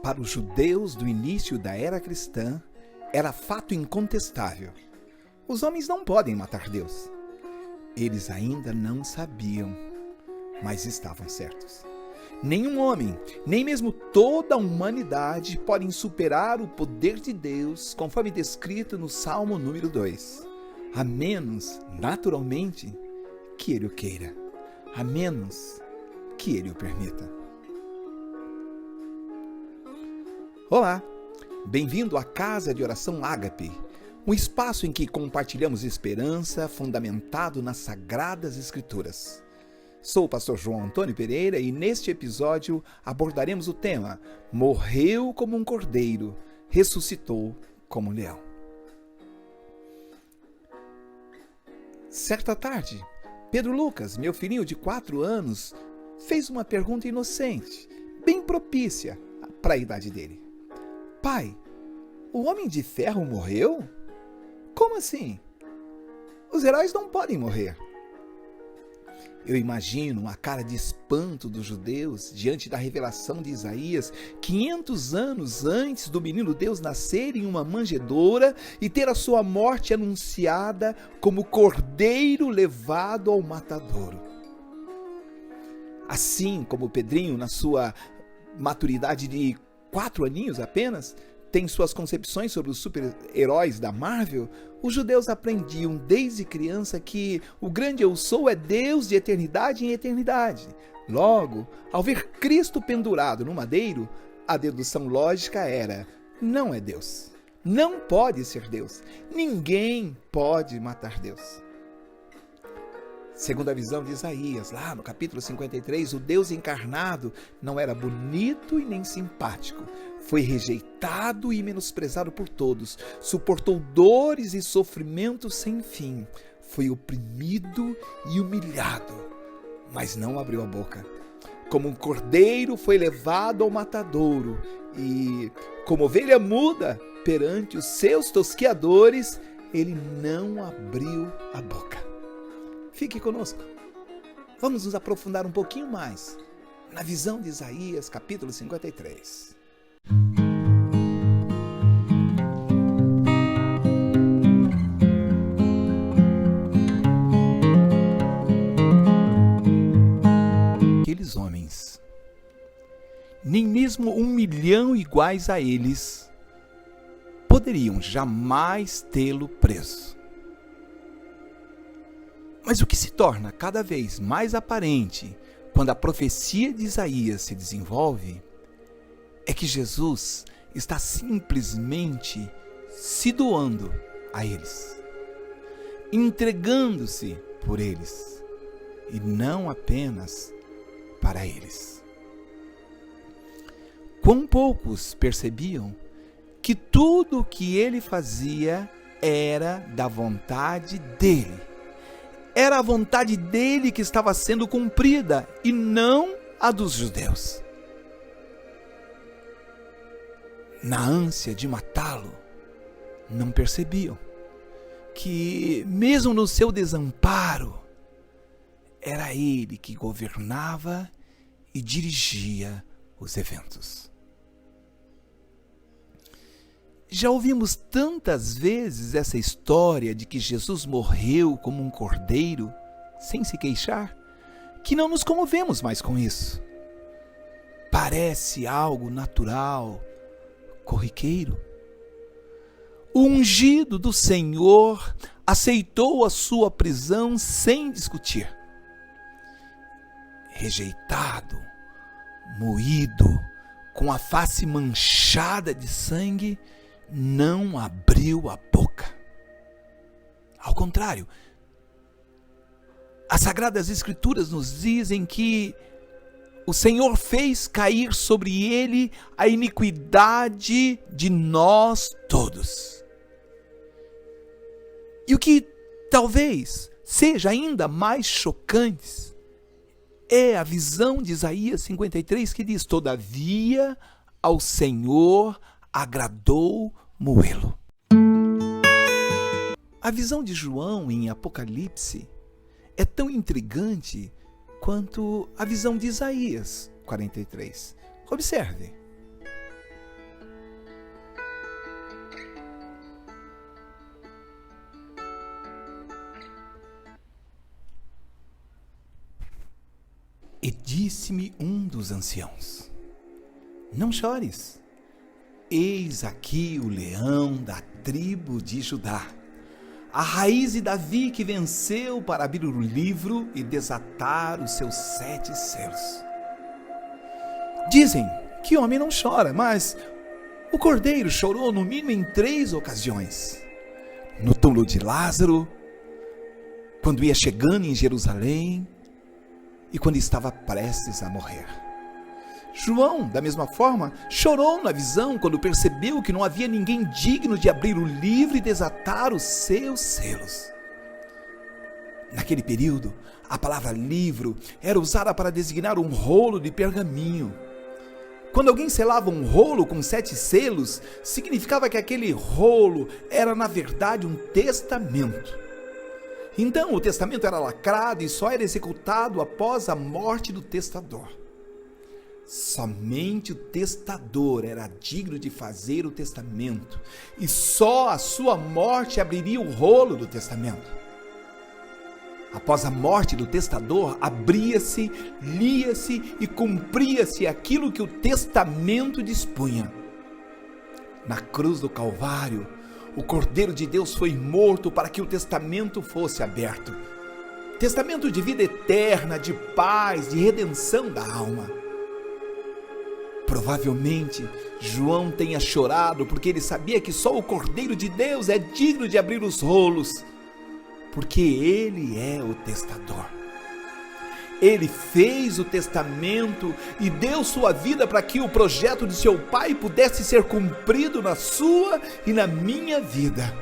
Para os judeus do início da era cristã, era fato incontestável. Os homens não podem matar Deus. Eles ainda não sabiam, mas estavam certos. Nenhum homem, nem mesmo toda a humanidade, podem superar o poder de Deus, conforme descrito no Salmo número 2. A menos, naturalmente, que Ele o queira. A menos que Ele o permita. Olá, bem-vindo à Casa de Oração Ágape, um espaço em que compartilhamos esperança fundamentado nas Sagradas Escrituras. Sou o pastor João Antônio Pereira e neste episódio abordaremos o tema Morreu como um cordeiro, ressuscitou como um leão. Certa tarde, Pedro Lucas, meu filhinho de 4 anos, fez uma pergunta inocente, bem propícia para a idade dele. Pai, o Homem de Ferro morreu? Como assim? Os heróis não podem morrer. Eu imagino a cara de espanto dos judeus diante da revelação de Isaías 500 anos antes do menino Deus nascer em uma manjedoura e ter a sua morte anunciada como cordeiro levado ao matadouro. Assim como Pedrinho, na sua maturidade de 4 aninhos apenas, tem suas concepções sobre os super-heróis da Marvel, os judeus aprendiam desde criança que o grande eu sou é Deus de eternidade em eternidade. Logo, ao ver Cristo pendurado no madeiro, a dedução lógica era: não é Deus. Não pode ser Deus. Ninguém pode matar Deus. Segundo a visão de Isaías, lá no capítulo 53, o Deus encarnado não era bonito e nem simpático. Foi rejeitado e menosprezado por todos. Suportou dores e sofrimentos sem fim. Foi oprimido e humilhado, mas não abriu a boca. Como um cordeiro foi levado ao matadouro e, como ovelha muda perante os seus tosqueadores, ele não abriu a boca. Fique conosco. Vamos nos aprofundar um pouquinho mais na visão de Isaías, capítulo 53. Aqueles homens, nem mesmo 1 milhão iguais a eles, poderiam jamais tê-lo preso. Mas o que se torna cada vez mais aparente quando a profecia de Isaías se desenvolve é que Jesus está simplesmente se doando a eles, entregando-se por eles e não apenas para eles. Quão poucos percebiam que tudo o que ele fazia era da vontade dele. Era a vontade dele que estava sendo cumprida e não a dos judeus. Na ânsia de matá-lo, não percebiam que, mesmo no seu desamparo, era ele que governava e dirigia os eventos. Já ouvimos tantas vezes essa história de que Jesus morreu como um cordeiro, sem se queixar, que não nos comovemos mais com isso. Parece algo natural, corriqueiro. O ungido do Senhor aceitou a sua prisão sem discutir. Rejeitado, moído, com a face manchada de sangue, não abriu a boca. Ao contrário, as Sagradas Escrituras nos dizem que o Senhor fez cair sobre ele a iniquidade de nós todos. E o que talvez seja ainda mais chocante é a visão de Isaías 53 que diz: todavia ao Senhor agradou moê-lo. A visão de João em Apocalipse é tão intrigante quanto a visão de Isaías 43. Observe. E disse-me um dos anciãos: não chores, eis aqui o leão da tribo de Judá, a raiz de Davi, que venceu para abrir o livro e desatar os seus 7 selos. Dizem que homem não chora, mas o cordeiro chorou no mínimo em 3 ocasiões: no túmulo de Lázaro, quando ia chegando em Jerusalém e quando estava prestes a morrer. João, da mesma forma, chorou na visão quando percebeu que não havia ninguém digno de abrir o livro e desatar os seus selos. Naquele período, a palavra livro era usada para designar um rolo de pergaminho. Quando alguém selava um rolo com 7 selos, significava que aquele rolo era, na verdade, um testamento. Então, o testamento era lacrado e só era executado após a morte do testador. Somente o testador era digno de fazer o testamento, e só a sua morte abriria o rolo do testamento. Após a morte do testador, abria-se, lia-se e cumpria-se aquilo que o testamento dispunha. Na cruz do Calvário, o Cordeiro de Deus foi morto para que o testamento fosse aberto. Testamento de vida eterna, de paz, de redenção da alma. Provavelmente, João tenha chorado porque ele sabia que só o Cordeiro de Deus é digno de abrir os rolos, porque ele é o testador. Ele fez o testamento e deu sua vida para que o projeto de seu Pai pudesse ser cumprido na sua e na minha vida.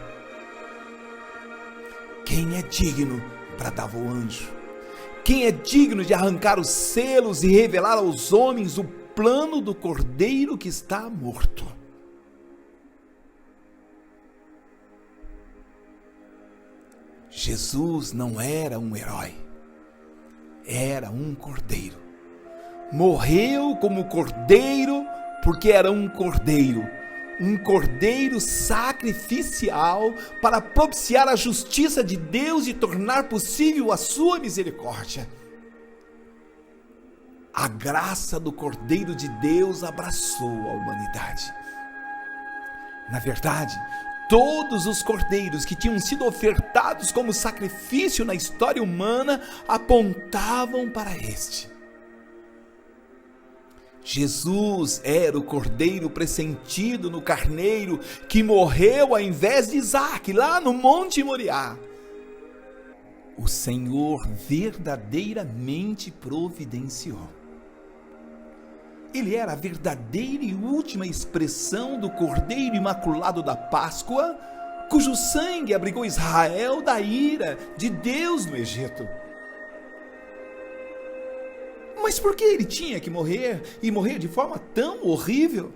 Quem é digno? Bradava o anjo. Quem é digno de arrancar os selos e revelar aos homens o plano do Cordeiro que está morto? Jesus não era um herói, era um cordeiro. Morreu como cordeiro porque era um cordeiro sacrificial para propiciar a justiça de Deus e tornar possível a sua misericórdia. A graça do Cordeiro de Deus abraçou a humanidade. Na verdade, todos os cordeiros que tinham sido ofertados como sacrifício na história humana apontavam para este. Jesus era o cordeiro pressentido no carneiro que morreu ao invés de Isaac lá no Monte Moriá. O Senhor verdadeiramente providenciou. Ele era a verdadeira e última expressão do Cordeiro Imaculado da Páscoa, cujo sangue abrigou Israel da ira de Deus no Egito. Mas por que ele tinha que morrer, e morrer de forma tão horrível?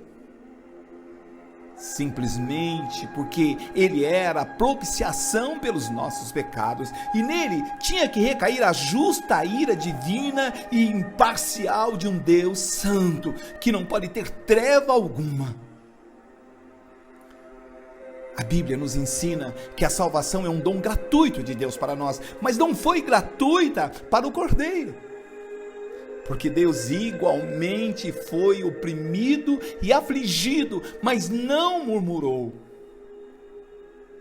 Simplesmente porque ele era a propiciação pelos nossos pecados, e nele tinha que recair a justa ira divina e imparcial de um Deus santo, que não pode ter treva alguma. A Bíblia nos ensina que a salvação é um dom gratuito de Deus para nós, mas não foi gratuita para o Cordeiro. Porque Deus igualmente foi oprimido e afligido, mas não murmurou.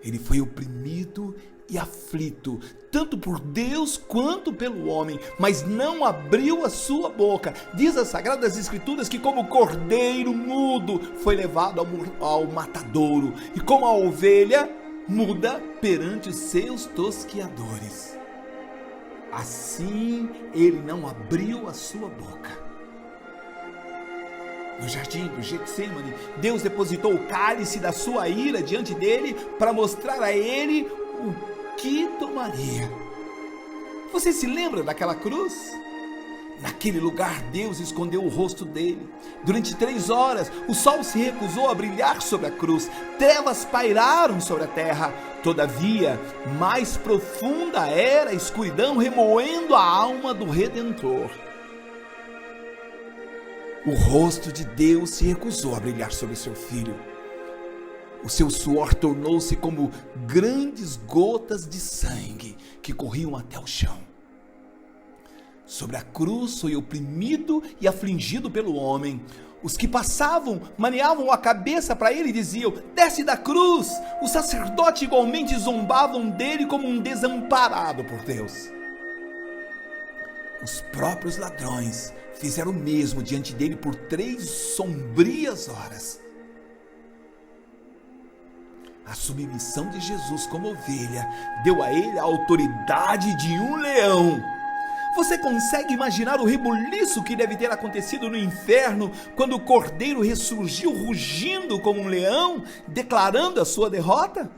Ele foi oprimido e aflito, tanto por Deus quanto pelo homem, mas não abriu a sua boca. Diz as Sagradas Escrituras que como cordeiro mudo foi levado ao matadouro, e como a ovelha muda perante os seus tosquiadores. Assim ele não abriu a sua boca. No jardim do Getsemane, Deus depositou o cálice da sua ira diante dele para mostrar a ele o que tomaria. Você se lembra daquela cruz? Naquele lugar Deus escondeu o rosto dele. Durante 3 horas o sol se recusou a brilhar sobre a cruz. Trevas pairaram sobre a terra. Todavia, mais profunda era a escuridão remoendo a alma do Redentor. O rosto de Deus se recusou a brilhar sobre seu filho. O seu suor tornou-se como grandes gotas de sangue que corriam até o chão. Sobre a cruz foi oprimido e afligido pelo homem. Os que passavam maneavam a cabeça para ele e diziam: desce da cruz. Os sacerdotes igualmente zombavam dele como um desamparado por Deus. Os próprios ladrões fizeram o mesmo diante dele por 3 sombrias horas. A submissão de Jesus como ovelha deu a ele a autoridade de um leão. Você consegue imaginar o rebuliço que deve ter acontecido no inferno quando o cordeiro ressurgiu rugindo como um leão, declarando a sua derrota?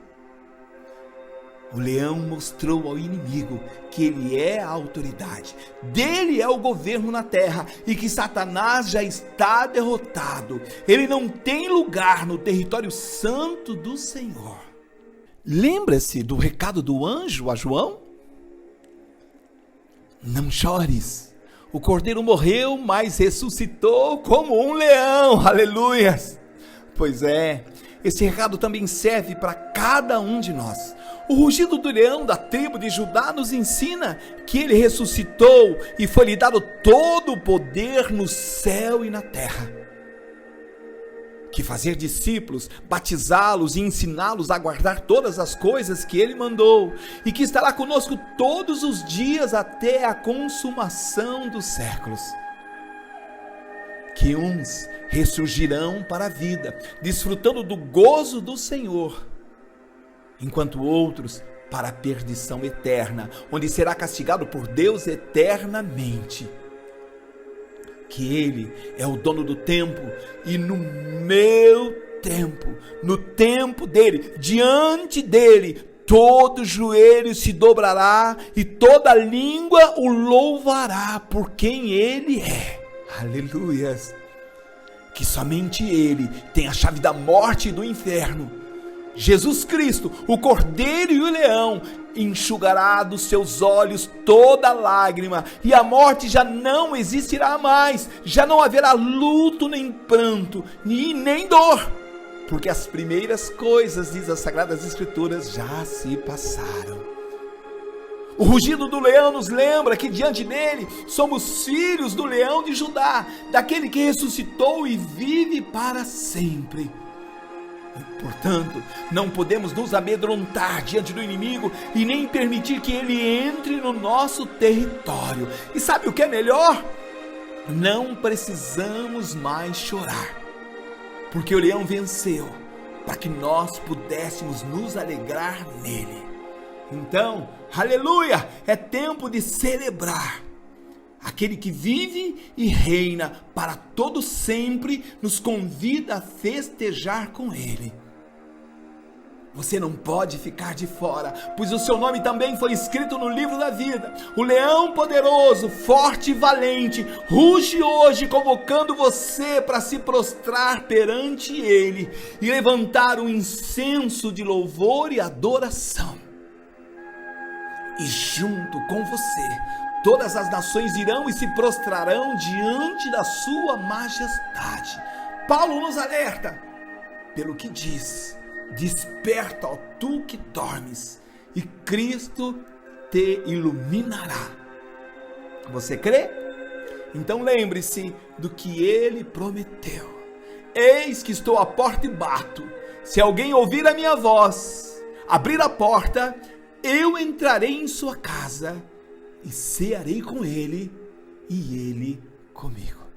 O leão mostrou ao inimigo que ele é a autoridade, dele é o governo na terra e que Satanás já está derrotado. Ele não tem lugar no território santo do Senhor. Lembra-se do recado do anjo a João? Não chores, o cordeiro morreu, mas ressuscitou como um leão, aleluias! Pois é, esse recado também serve para cada um de nós. O rugido do leão da tribo de Judá nos ensina que ele ressuscitou e foi-lhe dado todo o poder no céu e na terra. Que fazer discípulos, batizá-los e ensiná-los a guardar todas as coisas que ele mandou, e que estará conosco todos os dias até a consumação dos séculos. Que uns ressurgirão para a vida, desfrutando do gozo do Senhor, enquanto outros para a perdição eterna, onde será castigado por Deus eternamente. Que ele é o dono do tempo e no meu tempo, no tempo dele, diante dele, todo joelho se dobrará e toda língua o louvará por quem ele é. Aleluias! Que somente ele tem a chave da morte e do inferno. Jesus Cristo, o Cordeiro e o Leão, enxugará dos seus olhos toda lágrima, e a morte já não existirá mais, já não haverá luto, nem pranto, nem dor, porque as primeiras coisas, diz as Sagradas Escrituras, já se passaram. O rugido do leão nos lembra que diante dele somos filhos do leão de Judá, daquele que ressuscitou e vive para sempre. Portanto, não podemos nos amedrontar diante do inimigo e nem permitir que ele entre no nosso território. E sabe o que é melhor? Não precisamos mais chorar, porque o leão venceu, para que nós pudéssemos nos alegrar nele. Então, aleluia, é tempo de celebrar. Aquele que vive e reina para todo sempre nos convida a festejar com ele. Você não pode ficar de fora, pois o seu nome também foi escrito no livro da vida. O leão poderoso, forte e valente, ruge hoje convocando você para se prostrar perante ele e levantar um incenso de louvor e adoração. E junto com você, todas as nações irão e se prostrarão diante da sua majestade. Paulo nos alerta, pelo que diz: desperta, ó tu que dormes, e Cristo te iluminará. Você crê? Então lembre-se do que ele prometeu. Eis que estou à porta e bato. Se alguém ouvir a minha voz, abrir a porta, eu entrarei em sua casa e cearei com ele e ele comigo.